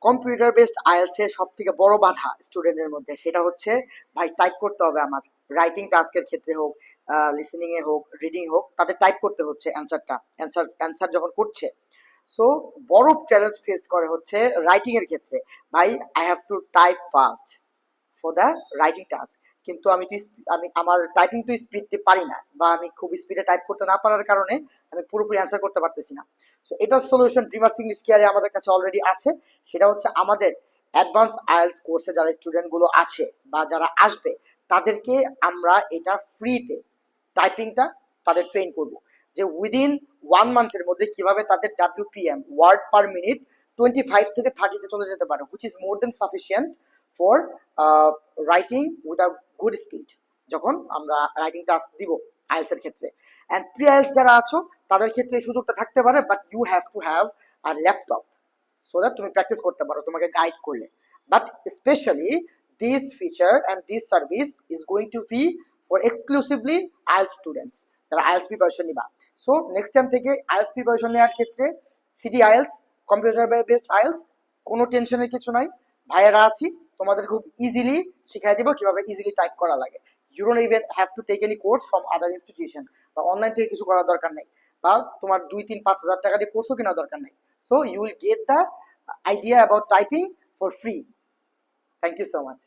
Computer based IELTS এর সব থেকে বড় বাধা স্টুডেন্টের মধ্যে সেটা হচ্ছে ভাই টাইপ করতে হবে আমার, রাইটিং টাস্কের ক্ষেত্রে হোক, লিসেনিং এ হোক, রিডিং হোক, তাদের টাইপ করতে হচ্ছে অ্যান্সার যখন করছে। সো বড় চ্যালেঞ্জ ফেস করে হচ্ছে রাইটিং এর ক্ষেত্রে। ভাই I have to type fast for the writing task, কিন্তু আমি আমার টাইপিং টু স্পিড পারি না, বা আমি খুব স্পিডে টাইপ করতে না পারার কারণে আমি পুরোপুরি অ্যান্সার করতে পারতেছি না। সো এটার সলিউশন ড্রিমার্স ইংলিশ কেয়ারে আমাদের কাছে অলরেডি আছে। সেটা হচ্ছে আমাদের অ্যাডভান্স আইএলস কোর্সে যারা স্টুডেন্ট গুলো আছে বা যারা আসবে তাদেরকে আমরা এটা ফ্রিতে টাইপিংটা তাদের ট্রেন করব, যে উইদিন 1 মান্থের মধ্যে কিভাবে তাদের WPM ওয়ার্ড পার মিনিট 25 থেকে 30-তে চলে যেতে পারে, which is more than sufficient for writing with a good speed যখন আমরা রাইটিং টাস্ক দিব আইএলস এর ক্ষেত্রে। অ্যান্ড প্রি আইএলস যারা আছো তাদের ক্ষেত্রে এই সুযোগটা থাকতে পারে, but you have to have a laptop so that তুমি প্র্যাকটিস করতে পারো তোমাকে গাইড করলে। But specially this feature and this service is going to be for exclusively IELTS students যারা আইএলস প্রিপারেশন নিবা। সো নেক্সট টাইম থেকে IELTS preparation নেওয়ার ক্ষেত্রে CD IELTS, computer based IELTS, কোনো টেনশনের কিছু নাই, ভাইয়েরা আছি, তোমাদের খুব ইজিলি শিখাই দিব কিভাবে ইজিলি টাইপ করা লাগে। You don't even have to take any course from other institution, বা অনলাইন থেকে কিছু করার দরকার নেই, বা তোমার 2, 3, 5 হাজার টাকা দিয়ে কোর্সও কেনার দরকার নেই। So you will get the idea about typing for free. Thank you so much.